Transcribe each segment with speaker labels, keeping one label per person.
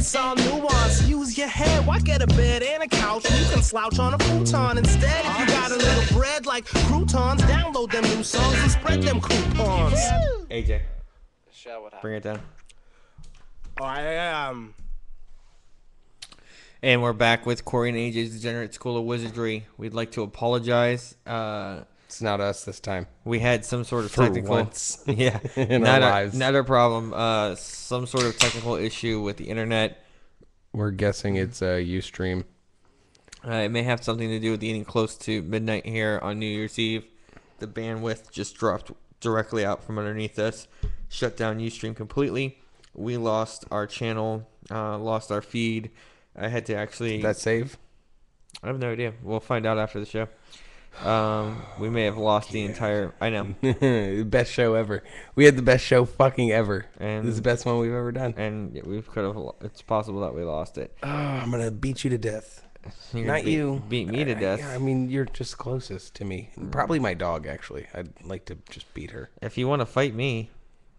Speaker 1: It's all nuance. Use your head. Why get a bed and a couch? You can slouch on a futon instead. If you got a little bread like croutons, download them new songs and spread them coupons.
Speaker 2: AJ,
Speaker 3: Show what happened.
Speaker 2: bring it down.
Speaker 1: Oh, I am.
Speaker 2: And we're back with Corey and AJ's Degenerate School of Wizardry. We'd like to apologize.
Speaker 4: It's not us this time.
Speaker 2: We had some sort of
Speaker 4: For
Speaker 2: technical
Speaker 4: once
Speaker 2: yeah,
Speaker 4: in
Speaker 2: not
Speaker 4: our
Speaker 2: our
Speaker 4: lives.
Speaker 2: not our problem. Some sort of technical issue with the internet.
Speaker 4: We're guessing it's a Ustream.
Speaker 2: It may have something to do with getting close to midnight here on New Year's Eve. The bandwidth just dropped directly out from underneath us, shut down Ustream completely. We lost our channel, lost our feed. I had to actually...
Speaker 4: Did that save?
Speaker 2: I have no idea. We'll find out after the show. We may have lost the entire... I know.
Speaker 4: Best show ever. We had the best show fucking ever.
Speaker 2: And
Speaker 4: This is the best one we've ever done.
Speaker 2: And we could have... It's possible that we lost it.
Speaker 4: Oh, I'm going to beat you to death.
Speaker 2: You're
Speaker 4: Not
Speaker 2: gonna
Speaker 4: you.
Speaker 2: Beat me to death.
Speaker 4: I mean, you're just closest to me. Probably my dog, actually. I'd like to just beat her.
Speaker 2: If you want to fight me...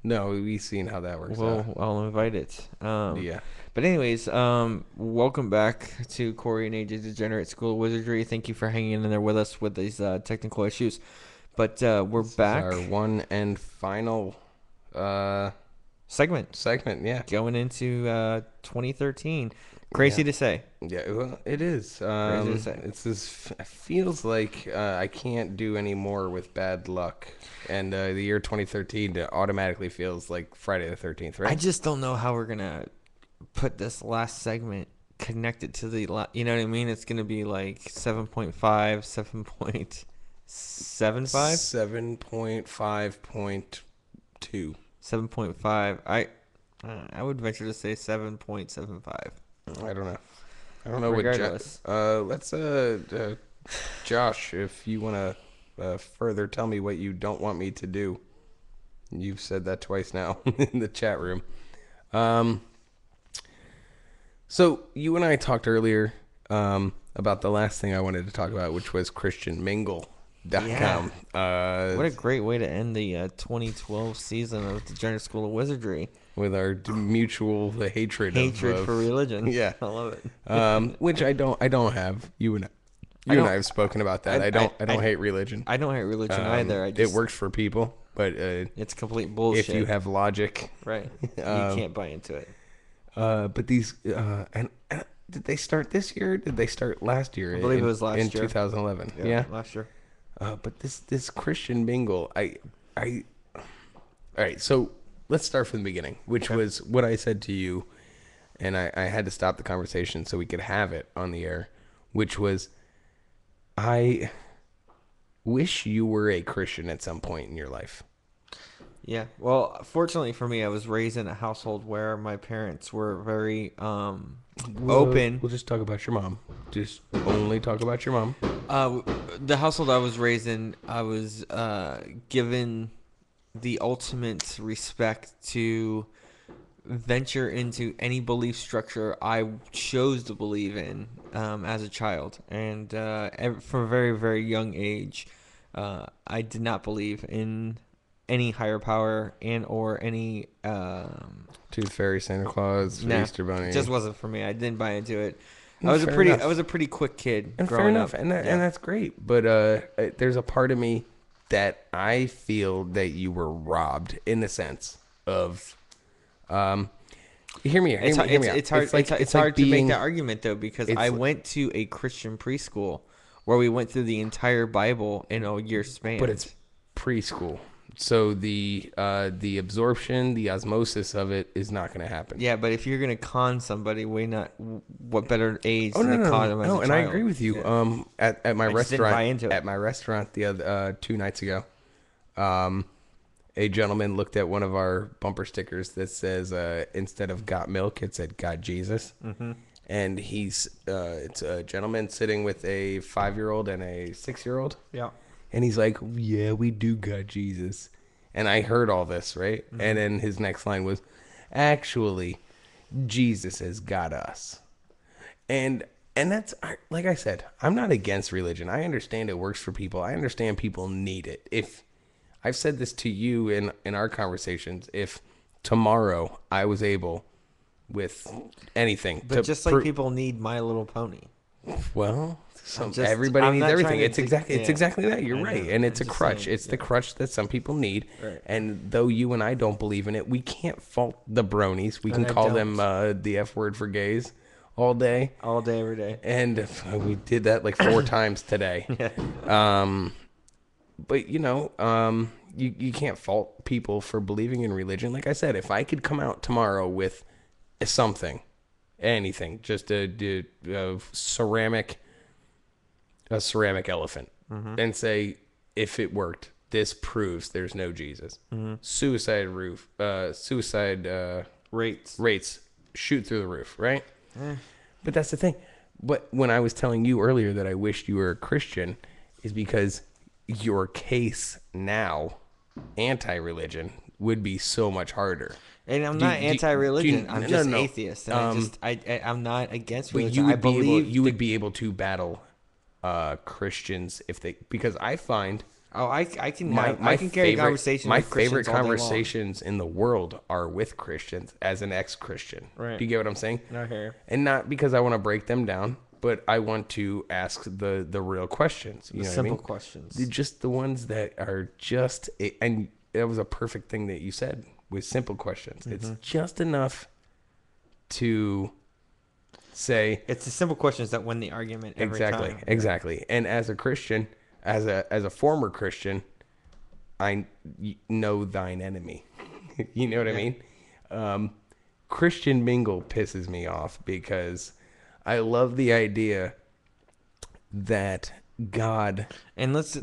Speaker 4: No, we've seen how that works out.
Speaker 2: I'll invite it.
Speaker 4: Yeah.
Speaker 2: But anyways, welcome back to Corey and AJ's Degenerate School of Wizardry. Thank you for hanging in there with us with these technical issues. But we're back.
Speaker 4: Our one and final
Speaker 2: segment
Speaker 4: segment, yeah.
Speaker 2: going into 2013. Crazy to say.
Speaker 4: Yeah, well, it is.
Speaker 2: Crazy to say.
Speaker 4: It's this. It feels like I can't do any more with bad luck, and the year 2013 automatically feels like Friday the 13th, right?
Speaker 2: I just don't know how we're gonna put this last segment connected to the. You know what I mean? It's gonna be like 7.5, 7.75,
Speaker 4: 7.5.2.
Speaker 2: 7.5. I would venture to say 7.75.
Speaker 4: I don't know. I don't know
Speaker 2: Regardless.
Speaker 4: what. Let's Josh, if you want to further tell me what you don't want me to do. You've said that twice now in the chat room. So you and I talked earlier about the last thing I wanted to talk about, which was ChristianMingle.com.
Speaker 2: What a great way to end the 2012 season of the Degenerate School of Wizardry.
Speaker 4: With our mutual hatred
Speaker 2: for religion.
Speaker 4: Yeah,
Speaker 2: I love it.
Speaker 4: Which I don't have. You and I have spoken about that. I don't hate religion.
Speaker 2: I don't hate religion either.
Speaker 4: It works for people, but
Speaker 2: it's complete bullshit.
Speaker 4: if you have logic,
Speaker 2: right, you can't buy into it.
Speaker 4: But these and did they start this year? Or did they start last year?
Speaker 2: I believe it was last
Speaker 4: in
Speaker 2: year.
Speaker 4: 2011. Yeah,
Speaker 2: last year.
Speaker 4: But this Christian Mingle, all right. So let's start from the beginning, which was what I said to you, and I had to stop the conversation so we could have it on the air, which was, I wish you were a Christian at some point in your life.
Speaker 2: Yeah. Well, fortunately for me, I was raised in a household where my parents were very open.
Speaker 4: We'll just talk about your mom. Just only talk about your mom.
Speaker 2: The household I was raised in, I was given the ultimate respect to venture into any belief structure I chose to believe in as a child. And from a very, very young age, I did not believe in any higher power and or any
Speaker 4: Tooth Fairy, Santa Claus, Easter Bunny.
Speaker 2: It just wasn't for me. I didn't buy into it.
Speaker 4: And
Speaker 2: I was a pretty quick kid
Speaker 4: and
Speaker 2: growing
Speaker 4: fair enough,
Speaker 2: up.
Speaker 4: and that's great. But there's a part of me that I feel that you were robbed in the sense of, hear me out.
Speaker 2: It's hard to make that argument though, because I went to a Christian preschool where we went through the entire Bible in a year span.
Speaker 4: But it's preschool, so the absorption, the osmosis of it is not going to happen.
Speaker 2: Yeah, but if you're going to con somebody, what better age
Speaker 4: to
Speaker 2: con them as a child?
Speaker 4: And I agree with you.
Speaker 2: Yeah.
Speaker 4: At my restaurant,
Speaker 2: buy into it.
Speaker 4: at my restaurant the other 2 nights ago, a gentleman looked at one of our bumper stickers that says instead of "Got Milk," it said "Got Jesus." Mm-hmm. And it's a gentleman sitting with a 5-year-old and a 6-year-old.
Speaker 2: Yeah.
Speaker 4: And he's like, "Yeah, we do got Jesus." And I heard all this, right? Mm-hmm. And then his next line was, "Actually, Jesus has got us." And that's, like I said, I'm not against religion. I understand it works for people. I understand people need it. If I've said this to you in our conversations, if tomorrow I was able, with anything.
Speaker 2: But just like people need My Little Pony.
Speaker 4: Well, everybody needs everything. It's exactly that. You're right, and it's a crutch. It's the crutch that some people need.
Speaker 2: Right.
Speaker 4: And though you and I don't believe in it, we can't fault the bronies. We can call them the F word for gays all day,
Speaker 2: every day.
Speaker 4: And we did that like 4 times today.
Speaker 2: Yeah.
Speaker 4: But you can't fault people for believing in religion. Like I said, if I could come out tomorrow with something. Anything, just a ceramic elephant, and say, if it worked, this proves there's no Jesus. Suicide rates shoot through the roof, right? But that's the thing. But when I was telling you earlier that I wished you were a Christian, is because your case now, anti-religion, would be so much harder.
Speaker 2: And I'm not anti-religion. I'm just atheist. And I'm not against religion.
Speaker 4: You would be able to battle Christians because I find
Speaker 2: I can carry conversations.
Speaker 4: My
Speaker 2: with
Speaker 4: favorite
Speaker 2: Christians
Speaker 4: conversations in the world are with Christians as an ex-Christian.
Speaker 2: Right.
Speaker 4: Do you get what I'm saying?
Speaker 2: Not here.
Speaker 4: And not because I want to break them down, but I want to ask the real questions. You know
Speaker 2: simple
Speaker 4: what I mean?
Speaker 2: questions.
Speaker 4: Just the ones that are just, and that was a perfect thing that you said. With simple questions. It's just enough to say...
Speaker 2: It's the simple questions that win the argument every time.
Speaker 4: Exactly. And as a Christian, as a former Christian, I know thine enemy. You know what I mean? Christian mingle pisses me off because I love the idea that God
Speaker 2: let's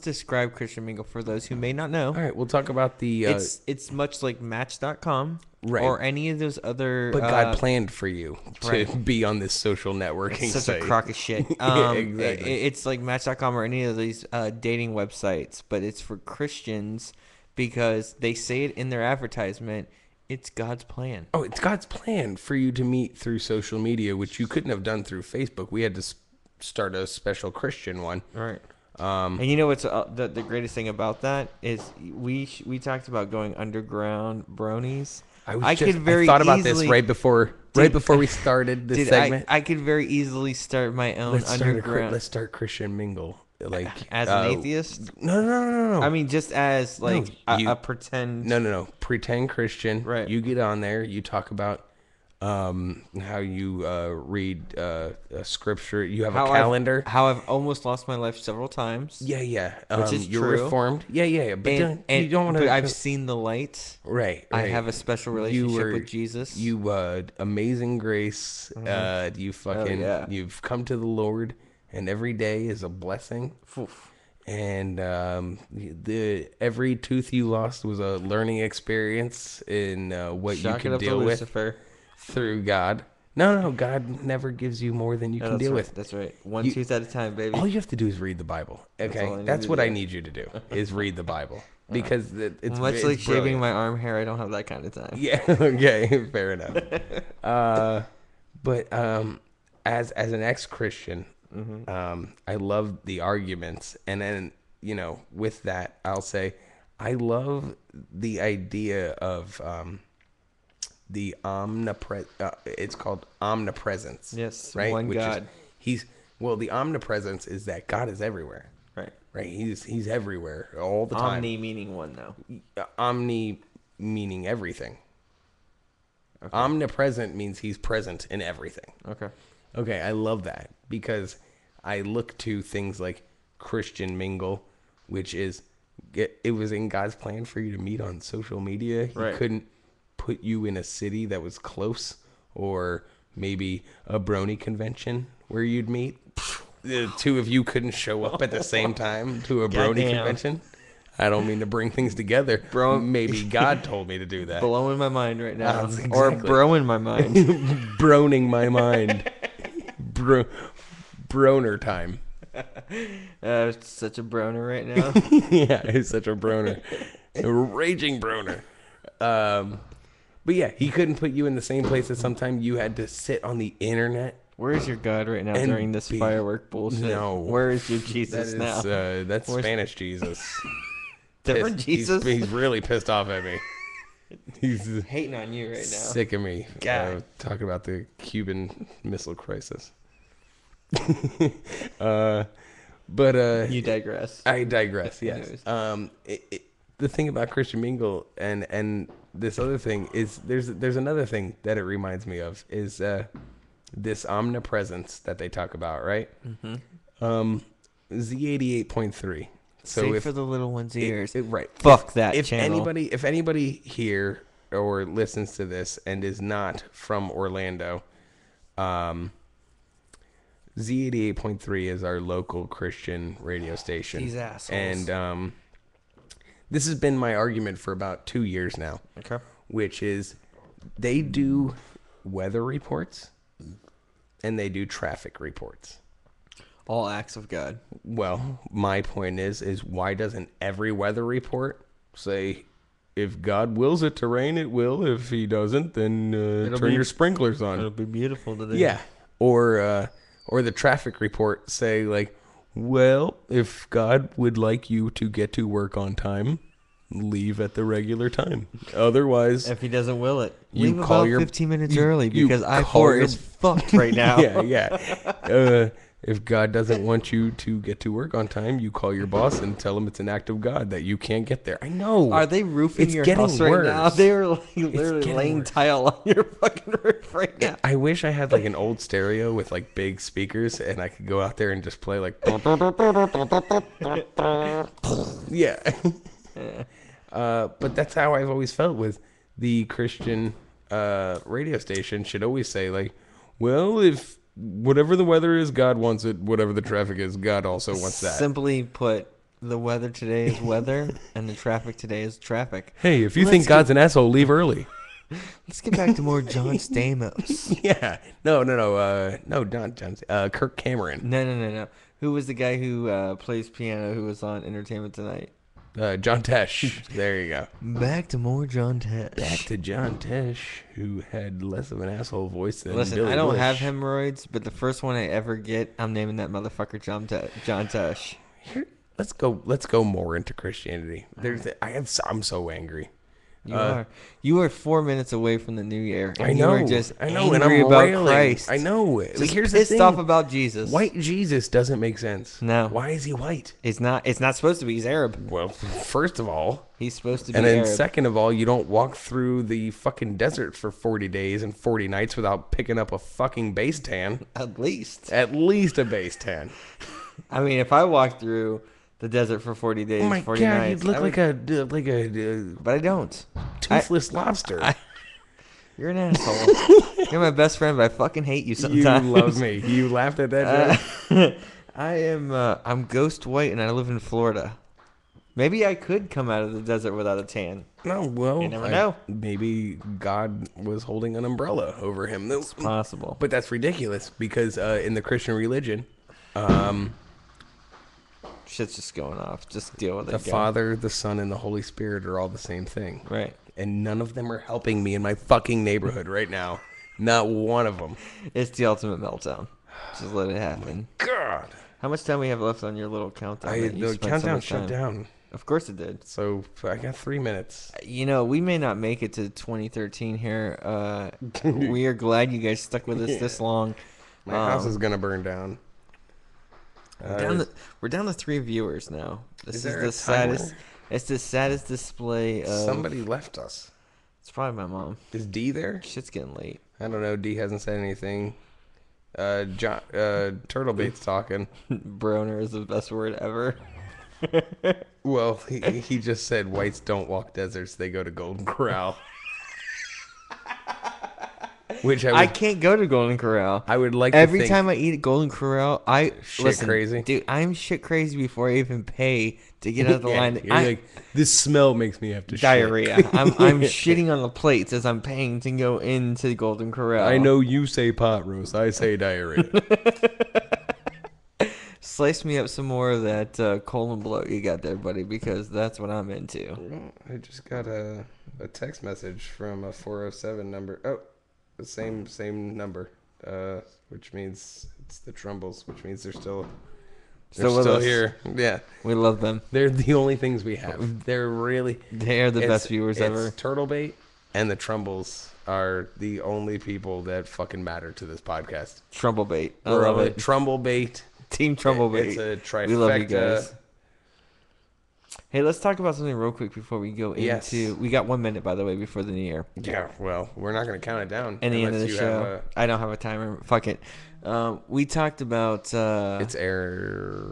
Speaker 2: describe Christian mingle for those who may not know.
Speaker 4: All right, we'll talk about the
Speaker 2: it's much like Match.com,
Speaker 4: right,
Speaker 2: or any of those other.
Speaker 4: But God planned for you to be on this social networking
Speaker 2: such
Speaker 4: site.
Speaker 2: A crock of shit.
Speaker 4: Exactly.
Speaker 2: It's like Match.com or any of these dating websites, but it's for Christians because they say it in their advertisement. It's God's plan.
Speaker 4: Oh, it's God's plan for you to meet through social media, which you couldn't have done through Facebook. We had to start a special Christian one.
Speaker 2: Right. And you know what's the greatest thing about that is we talked about going underground bronies. I thought about this right before we started this segment. I could very easily start my own underground.
Speaker 4: Let's start Christian mingle. Like
Speaker 2: as an atheist?
Speaker 4: No.
Speaker 2: I mean, just as like a pretend.
Speaker 4: No. Pretend Christian.
Speaker 2: Right.
Speaker 4: You get on there. You talk about how you read scripture. You have a calendar.
Speaker 2: How I've almost lost my life several times.
Speaker 4: Yeah.
Speaker 2: Which is
Speaker 4: you're
Speaker 2: true.
Speaker 4: Reformed. Yeah. But you don't want to.
Speaker 2: But I've seen the light.
Speaker 4: Right.
Speaker 2: I have a special relationship with Jesus.
Speaker 4: You Amazing Grace. You you've come to the Lord, and every day is a blessing.
Speaker 2: Oof.
Speaker 4: And every tooth you lost was a learning experience in what you can deal with through God. No, God never gives you more than you can deal with.
Speaker 2: That's right. One tooth at a time, baby.
Speaker 4: All you have to do is read the Bible. Okay, that's what I need you to do is read the Bible because it's
Speaker 2: much like shaving my arm hair. I don't have that kind of time.
Speaker 4: Yeah. Okay. Fair enough. But as an ex-Christian. I love the arguments, and then with that I'll say I love the idea of the it's called omnipresence.
Speaker 2: Yes,
Speaker 4: right.
Speaker 2: One God.
Speaker 4: The omnipresence is that God is everywhere. Right. He's everywhere all the time.
Speaker 2: Omni meaning one though.
Speaker 4: Omni meaning everything. Okay. Omnipresent means he's present in everything. Okay, I love that because I look to things like Christian mingle, which is it was in God's plan for you to meet on social media. He couldn't put you in a city that was close, or maybe a brony convention where you'd meet. The two of you couldn't show up at the same time to a brony convention. I don't mean to bring things together. Bro, maybe God told me to do that.
Speaker 2: Blowing my mind right now. Exactly. Or broing my mind.
Speaker 4: Broning my mind. Broner time.
Speaker 2: Such a broner right now.
Speaker 4: Yeah, it's such a broner. A raging broner. But yeah, he couldn't put you in the same place at some time. You had to sit on the internet.
Speaker 2: Where is your God right now during this firework bullshit?
Speaker 4: No.
Speaker 2: Where is your Jesus now?
Speaker 4: That's Spanish Jesus.
Speaker 2: Different Jesus?
Speaker 4: He's really pissed off at me. He's
Speaker 2: Hating on you right now.
Speaker 4: sick of me
Speaker 2: God.
Speaker 4: talking about the Cuban Missile Crisis. But
Speaker 2: You digress.
Speaker 4: I digress. Yes.
Speaker 2: Anyways.
Speaker 4: The thing about Christian Mingle and this other thing is there's another thing that it reminds me of is this omnipresence that they talk about, right? Mm-hmm. Z88.3. So
Speaker 2: Safe
Speaker 4: if
Speaker 2: for the little one's ears.
Speaker 4: right,
Speaker 2: Fuck that
Speaker 4: if
Speaker 2: channel.
Speaker 4: if anybody here or listens to this and is not from Orlando, Z88.3 is our local Christian radio station.
Speaker 2: These assholes.
Speaker 4: And this has been my argument for about 2 years now.
Speaker 2: Okay.
Speaker 4: Which is they do weather reports and they do traffic reports.
Speaker 2: All acts of God.
Speaker 4: Well, my point is why doesn't every weather report say if God wills it to rain, it will. If he doesn't, then turn your sprinklers on.
Speaker 2: It'll be beautiful today.
Speaker 4: Yeah. Or the traffic report say like, well, if God would like you to get to work on time, leave at the regular time. Otherwise,
Speaker 2: If he doesn't will it,
Speaker 4: You
Speaker 2: leave
Speaker 4: call
Speaker 2: about
Speaker 4: your-
Speaker 2: 15 minutes
Speaker 4: you-
Speaker 2: early
Speaker 4: you
Speaker 2: because
Speaker 4: call
Speaker 2: I-4
Speaker 4: your-
Speaker 2: is fucked right now.
Speaker 4: yeah. If God doesn't want you to get to work on time, you call your boss and tell him it's an act of God that you can't get there. I know.
Speaker 2: Are they roofing
Speaker 4: It's
Speaker 2: your
Speaker 4: getting
Speaker 2: house right now?
Speaker 4: worse.
Speaker 2: They are like literally
Speaker 4: getting
Speaker 2: laying
Speaker 4: worse.
Speaker 2: tile on your fucking roof right now.
Speaker 4: I wish I had like an old stereo with like big speakers and I could go out there and just play like yeah. But that's how I've always felt with the Christian radio station should always say like, well, if whatever the weather is, God wants it. Whatever the traffic is, God also wants that.
Speaker 2: Simply put, the weather today is weather, and the traffic today is traffic.
Speaker 4: Hey, if you
Speaker 2: Let's
Speaker 4: think God's an asshole, leave early.
Speaker 2: Let's get back to more John Stamos.
Speaker 4: Yeah. No, not John. Kirk Cameron.
Speaker 2: No. Who was the guy who plays piano who was on Entertainment Tonight?
Speaker 4: John Tesh. There you go.
Speaker 2: Back to more John Tesh.
Speaker 4: Back to John Tesh, who had less of an asshole voice than
Speaker 2: Listen,
Speaker 4: Billy
Speaker 2: I don't
Speaker 4: Bush.
Speaker 2: have hemorrhoids, but the first one I ever get, I'm naming that motherfucker John Tesh.
Speaker 4: Here, let's go more into Christianity. I'm so angry.
Speaker 2: You are 4 minutes away from the new year. And
Speaker 4: I know.
Speaker 2: You are just
Speaker 4: I know, and
Speaker 2: angry
Speaker 4: I'm
Speaker 2: about
Speaker 4: railing.
Speaker 2: Christ.
Speaker 4: I know.
Speaker 2: Just
Speaker 4: Here's the
Speaker 2: pissed
Speaker 4: thing.
Speaker 2: off about Jesus.
Speaker 4: White Jesus doesn't make sense.
Speaker 2: No.
Speaker 4: Why is he white?
Speaker 2: It's not supposed to be. He's Arab.
Speaker 4: Well, first of all,
Speaker 2: He's supposed to be
Speaker 4: and then
Speaker 2: Arab.
Speaker 4: second of all, you don't walk through the fucking desert for 40 days and 40 nights without picking up a fucking base tan.
Speaker 2: At least.
Speaker 4: At least a base tan.
Speaker 2: I mean, if I walked through the desert for 40 days,
Speaker 4: Oh my
Speaker 2: 40
Speaker 4: god,
Speaker 2: nights,
Speaker 4: you'd look
Speaker 2: I would-
Speaker 4: like a
Speaker 2: But I don't.
Speaker 4: toothless lobster.
Speaker 2: You're an asshole. You're my best friend, but I fucking hate you
Speaker 4: You
Speaker 2: sometimes.
Speaker 4: love me. You laughed at that joke.
Speaker 2: I'm ghost white and I live in Florida. Maybe I could come out of the desert without a tan.
Speaker 4: No, well,
Speaker 2: You never know.
Speaker 4: Maybe God was holding an umbrella over him.
Speaker 2: It's possible.
Speaker 4: But that's ridiculous because in the Christian religion,
Speaker 2: Shit's just going off. Just deal with it.
Speaker 4: the
Speaker 2: guy.
Speaker 4: Father, the Son, and the Holy Spirit are all the same thing.
Speaker 2: Right.
Speaker 4: And none of them are helping me in my fucking neighborhood right now. Not one of them.
Speaker 2: It's the ultimate meltdown. Just let it happen.
Speaker 4: God.
Speaker 2: How much time we have left on your little countdown? that you
Speaker 4: The
Speaker 2: spent so
Speaker 4: countdown
Speaker 2: much
Speaker 4: shut
Speaker 2: time?
Speaker 4: down.
Speaker 2: Of course it did.
Speaker 4: So I got 3 minutes.
Speaker 2: You know, we may not make it to 2013 here. We are glad you guys stuck with us this long.
Speaker 4: My house is going to burn down.
Speaker 2: We're down to 3 viewers now. This
Speaker 4: Is
Speaker 2: is
Speaker 4: there
Speaker 2: the
Speaker 4: a
Speaker 2: saddest.
Speaker 4: timer?
Speaker 2: It's the saddest display of.
Speaker 4: Somebody left us.
Speaker 2: It's probably my mom.
Speaker 4: Is D there?
Speaker 2: Shit's getting late.
Speaker 4: I don't know. D hasn't said anything. John, Turtlebait's talking.
Speaker 2: Broner is the best word ever.
Speaker 4: Well, he just said whites don't walk deserts; they go to Golden Corral. Which
Speaker 2: I can't go to Golden Corral.
Speaker 4: I would like
Speaker 2: Every
Speaker 4: to think,
Speaker 2: time I eat at Golden Corral,
Speaker 4: Shit crazy?
Speaker 2: dude. I'm shit crazy before I even pay to get out of the
Speaker 4: Yeah,
Speaker 2: line.
Speaker 4: you're like, this smell makes me have to
Speaker 2: Diarrhea.
Speaker 4: shit.
Speaker 2: I'm shitting on the plates as I'm paying to go into Golden Corral.
Speaker 4: I know you say pot roast. I say diarrhea.
Speaker 2: Slice me up some more of that colon bloat you got there, buddy, because that's what I'm into.
Speaker 4: Well, I just got a text message from a 407 number. Oh, the same number, which means it's the Trumbles, which means they're still They're
Speaker 2: with
Speaker 4: still
Speaker 2: us.
Speaker 4: here. Yeah.
Speaker 2: We love them.
Speaker 4: They're the only things we have. They're really...
Speaker 2: They're the best viewers ever.
Speaker 4: It's Turtlebait and the Trumbles are the only people that fucking matter to this podcast.
Speaker 2: Trumblebait. I love it.
Speaker 4: Trumblebait.
Speaker 2: Team Trumblebait.
Speaker 4: It's a trifecta.
Speaker 2: We love you guys. Hey, let's talk about something real quick before we go into...
Speaker 4: Yes.
Speaker 2: We got 1 minute, by the way, before the new year.
Speaker 4: Yeah, well, we're not going to count it down.
Speaker 2: And the end of the show. I don't have a timer. Fuck it. We talked about...
Speaker 4: it's air...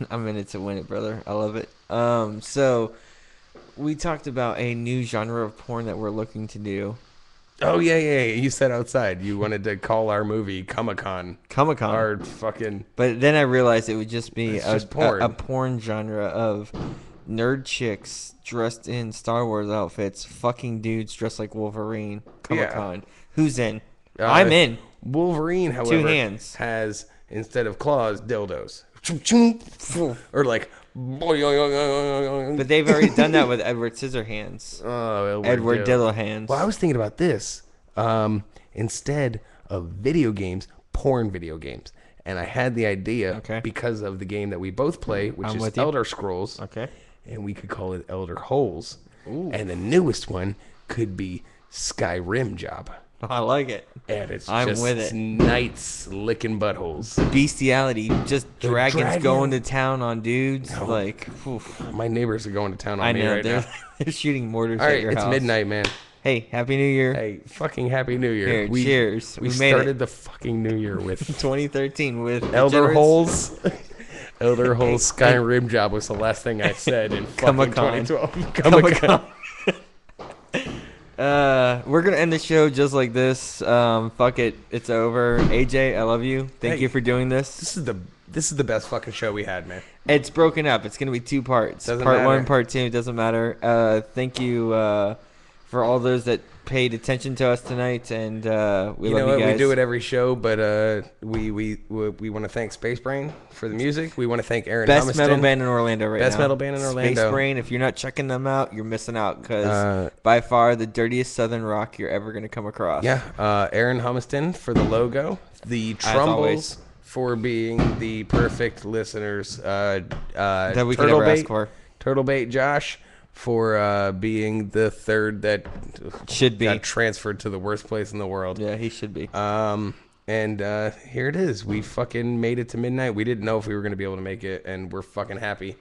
Speaker 2: I'm in it to win it, brother. I love it. So we talked about a new genre of porn that we're looking to do.
Speaker 4: Oh, yeah. You said outside. You wanted to call our movie Comic-Con.
Speaker 2: Comic-Con.
Speaker 4: Our fucking...
Speaker 2: But then I realized it would just be
Speaker 4: porn.
Speaker 2: a porn genre of nerd chicks dressed in Star Wars outfits, fucking dudes dressed like Wolverine. Comic-Con. Yeah. Who's in? I'm in.
Speaker 4: Wolverine, however,
Speaker 2: 2 hands.
Speaker 4: has, instead of claws, dildos. Or like...
Speaker 2: But they've already done that with Edward Scissorhands.
Speaker 4: Oh,
Speaker 2: Edward Diddlehands.
Speaker 4: Well, I was thinking about this. Instead of video games, porn video games. And I had the idea because of the game that we both play, which is Elder Scrolls.
Speaker 2: Okay.
Speaker 4: And we could call it Elder Holes.
Speaker 2: Ooh.
Speaker 4: And the newest one could be Skyrim Job.
Speaker 2: I like it.
Speaker 4: And it's
Speaker 2: I'm
Speaker 4: just
Speaker 2: with it.
Speaker 4: Knights licking buttholes.
Speaker 2: Bestiality. Just dragons going to town on dudes. No. Like, oof.
Speaker 4: My neighbors are going to town on me right now.
Speaker 2: They're shooting mortars
Speaker 4: All right,
Speaker 2: at your house.
Speaker 4: It's midnight, man.
Speaker 2: Hey, Happy New Year.
Speaker 4: Hey, fucking Happy New Year.
Speaker 2: Here, cheers.
Speaker 4: We started the fucking New Year with
Speaker 2: 2013 with
Speaker 4: Elder Holes. Elder Holes Skyrim Job was the last thing I said in fucking 2012.
Speaker 2: Comic-Con. We're gonna end the show just like this. Fuck it, it's over. AJ, I love you. Thank you for doing this.
Speaker 4: This is the best fucking show we had, man.
Speaker 2: It's broken up. It's gonna be 2 parts.
Speaker 4: Doesn't
Speaker 2: part
Speaker 4: matter.
Speaker 2: 1, part 2. It doesn't matter. Thank you for all those that paid attention to us tonight, and we love you guys.
Speaker 4: We do it every show, but we want to thank Space Brain for the music. We want to thank Aaron
Speaker 2: Best
Speaker 4: Humiston.
Speaker 2: metal band in Orlando right now.
Speaker 4: Best metal band in Orlando.
Speaker 2: Space Brain. If you're not checking them out, you're missing out because by far the dirtiest southern rock you're ever going to come across.
Speaker 4: Yeah. Aaron Humiston for the logo. The Trumbles for being the perfect listeners.
Speaker 2: That we could ever ask for.
Speaker 4: Turtlebait Josh for being the third that got transferred to the worst place in the world.
Speaker 2: Yeah, he should be.
Speaker 4: And here it is. We fucking made it to midnight. We didn't know if we were going to be able to make it, and we're fucking happy.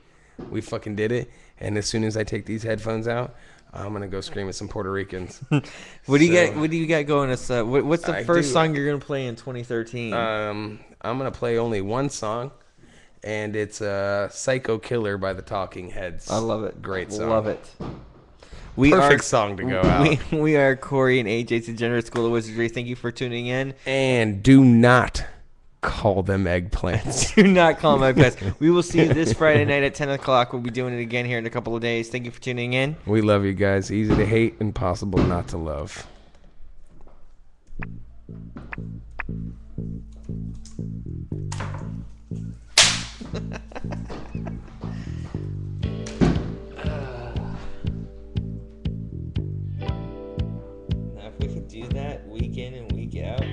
Speaker 4: We fucking did it. And as soon as I take these headphones out, I'm going to go scream at some Puerto Ricans.
Speaker 2: What do you got going? What's the first song you're going to play in 2013?
Speaker 4: I'm going to play only one song. And it's Psycho Killer by the Talking Heads.
Speaker 2: I love it.
Speaker 4: Great song.
Speaker 2: Love it.
Speaker 4: Perfect song to go out.
Speaker 2: We are Corey and AJ's Degenerate School of Wizardry. Thank you for tuning in.
Speaker 4: And do not call them eggplants.
Speaker 2: Do not call them eggplants. We will see you this Friday night at 10 o'clock. We'll be doing it again here in a couple of days. Thank you for tuning in.
Speaker 4: We love you guys. Easy to hate, impossible not to love.
Speaker 2: Now, if we could do that week in and week out.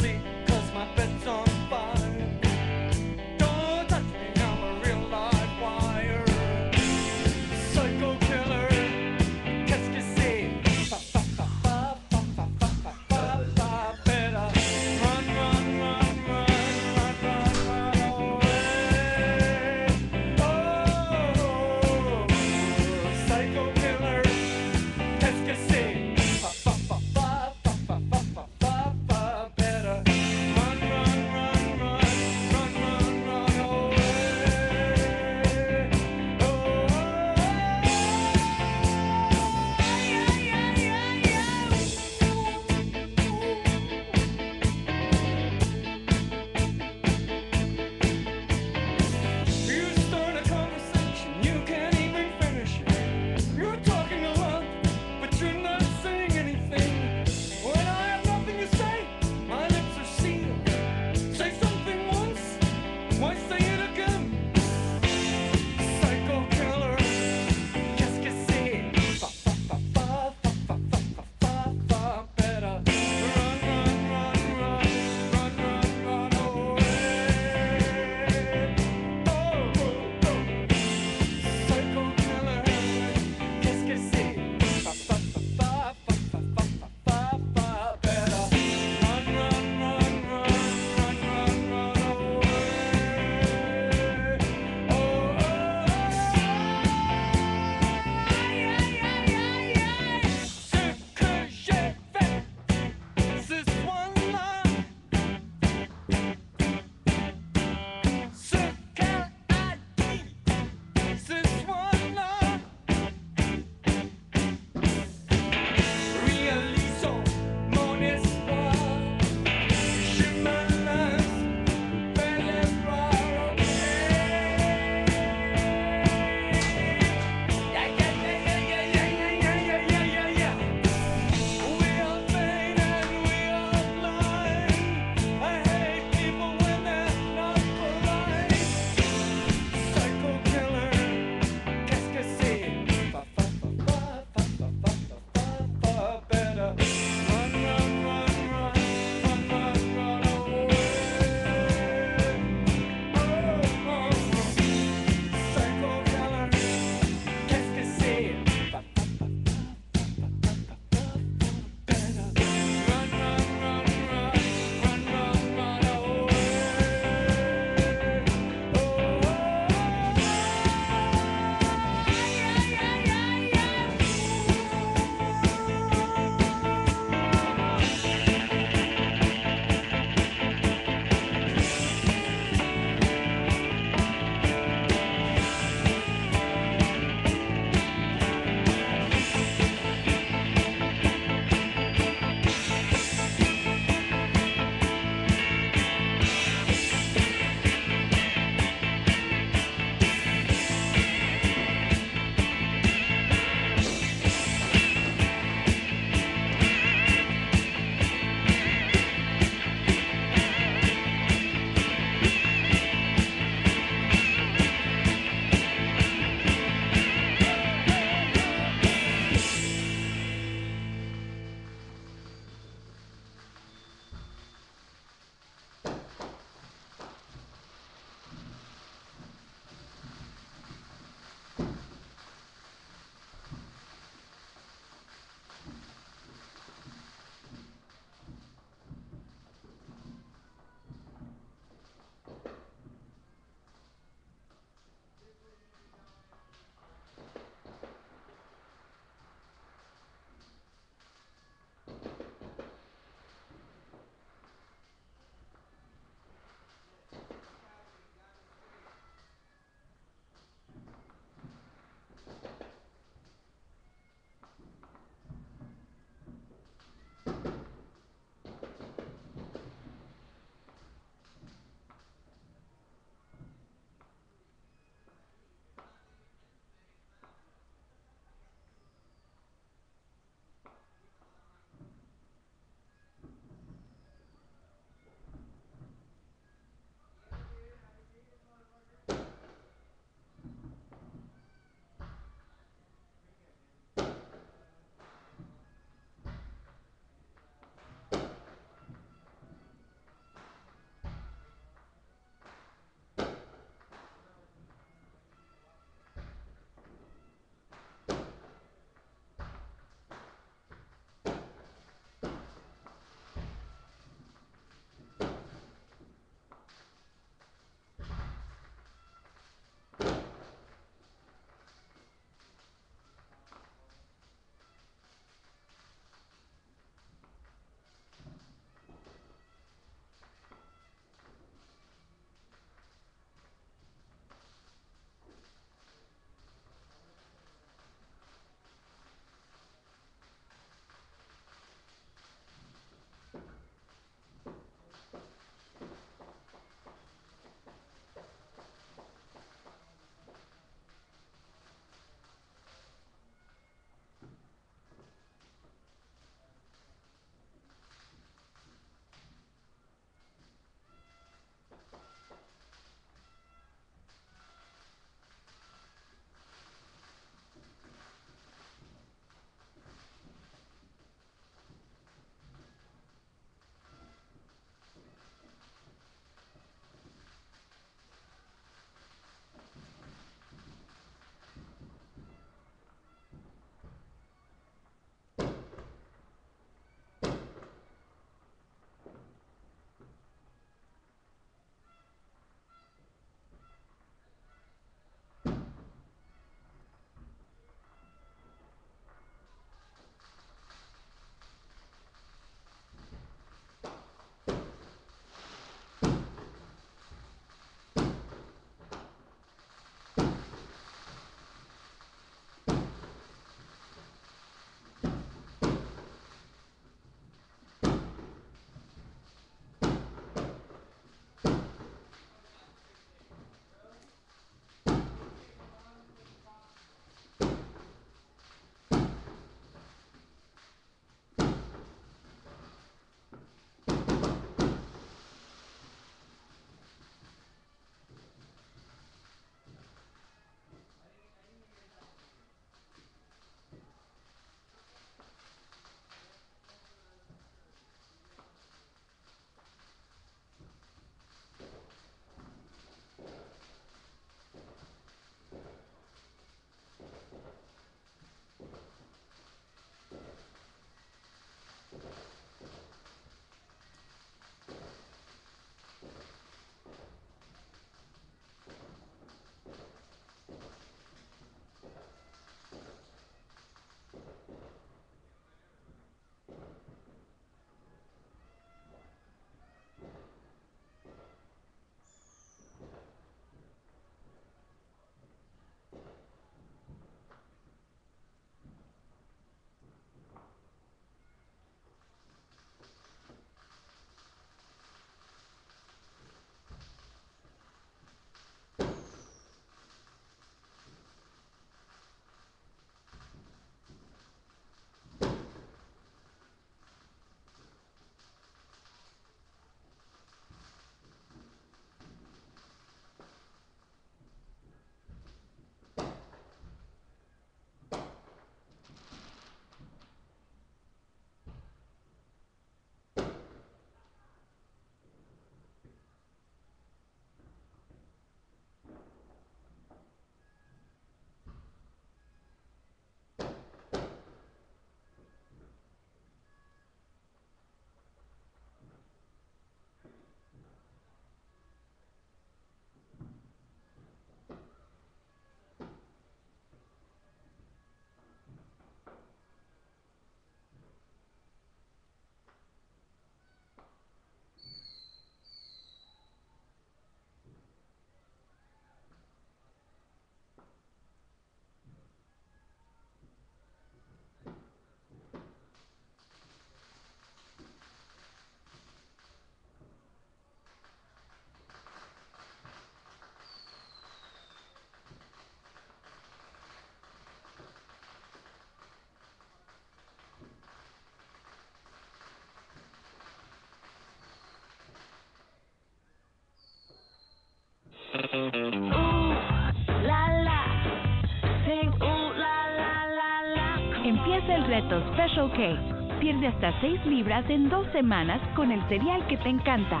Speaker 3: Empieza el reto Special K. Pierde hasta 6 libras en 2 semanas con el cereal que te encanta.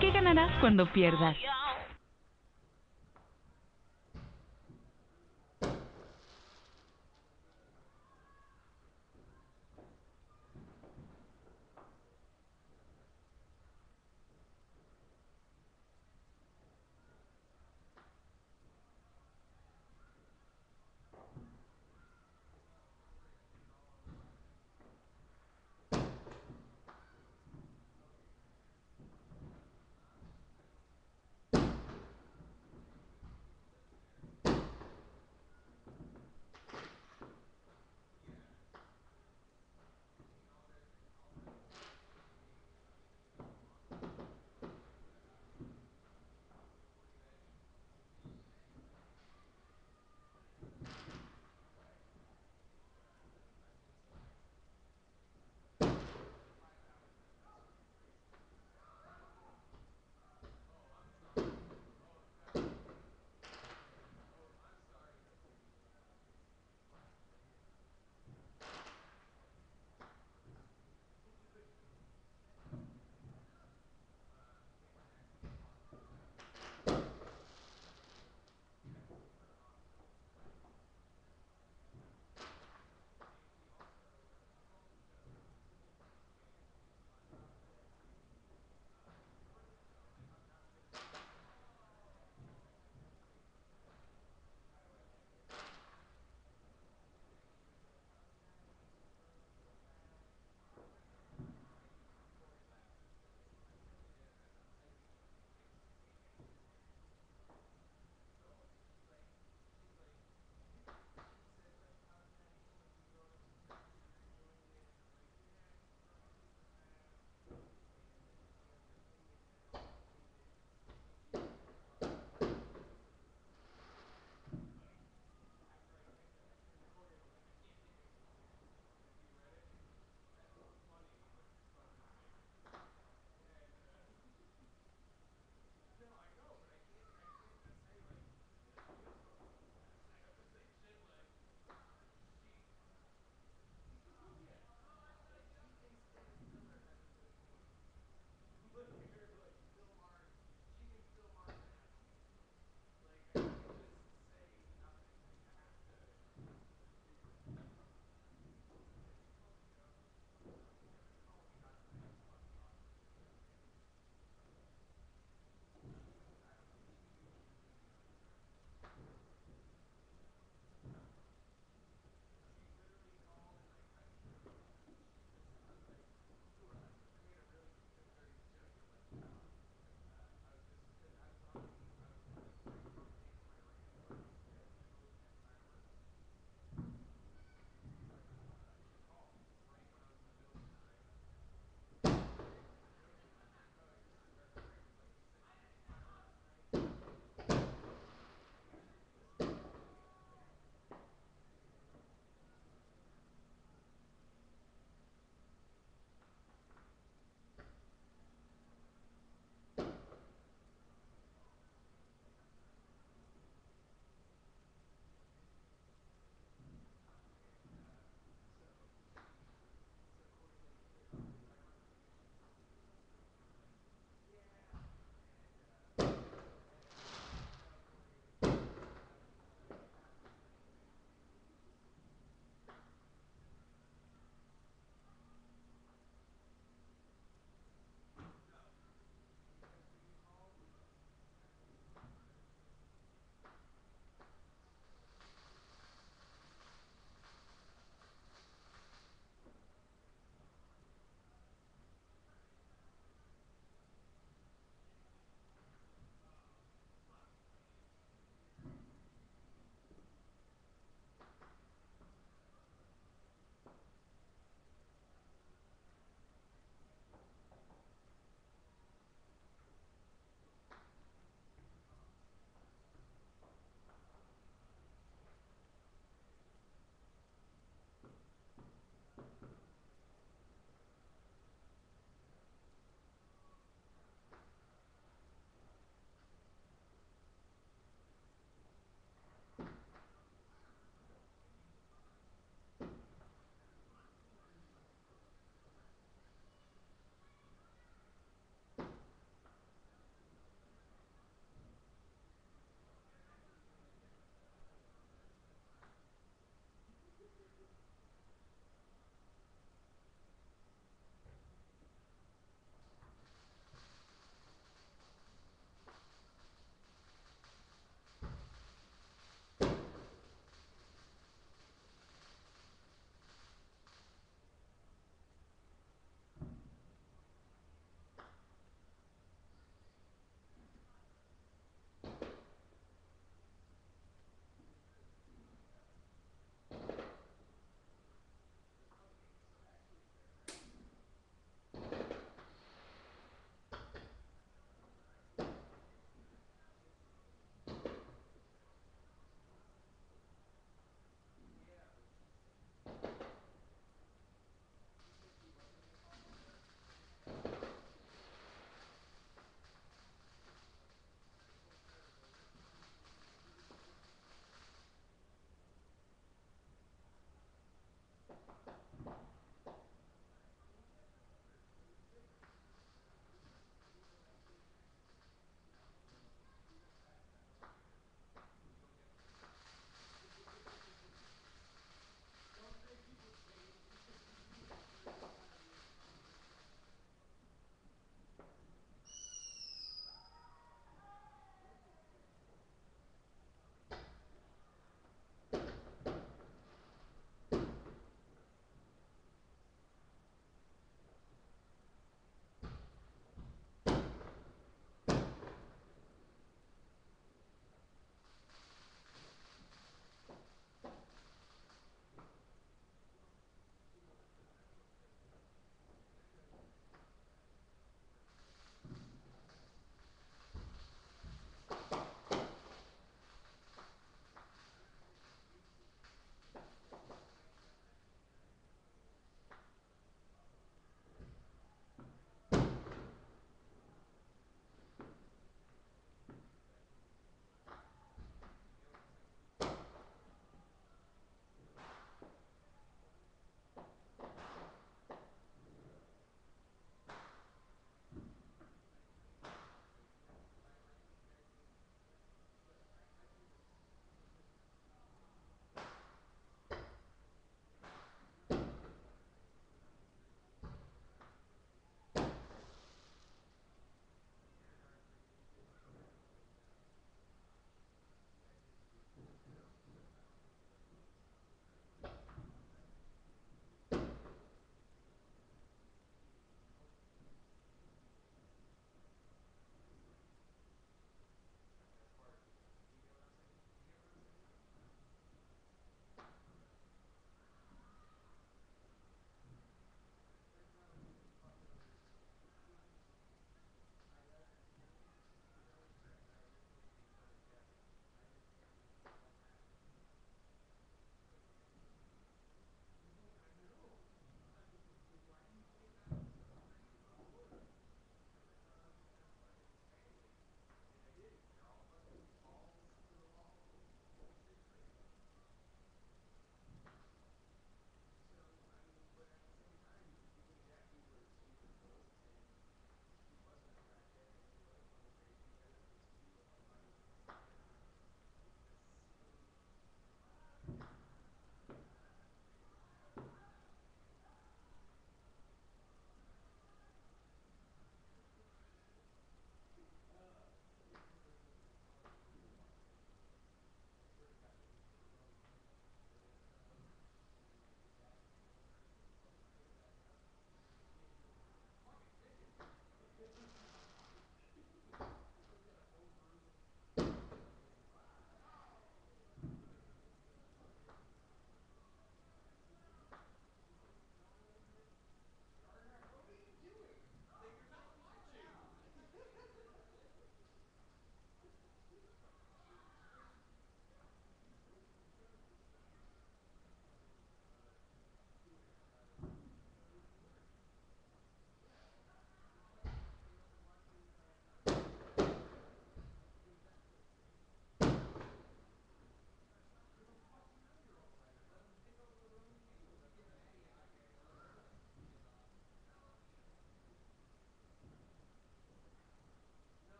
Speaker 3: ¿Qué ganarás cuando pierdas?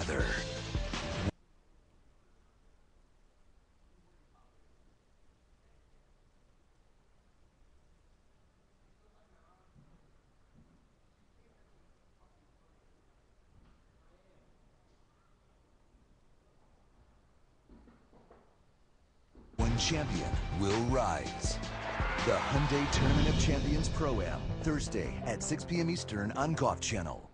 Speaker 5: together. One champion will rise. The Hyundai Tournament of Champions Pro-Am, Thursday at 6 p.m. Eastern on Golf Channel.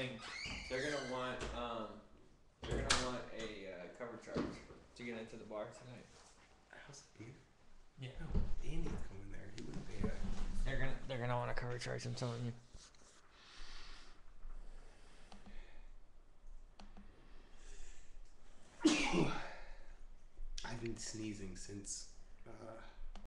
Speaker 2: thing. They're gonna want a cover charge to get into the bar tonight.
Speaker 4: How's the beer?
Speaker 2: Yeah.
Speaker 4: No, Andy's coming there. He wouldn't pay that.
Speaker 2: They're gonna want a cover charge. I'm telling you.
Speaker 4: I've been sneezing since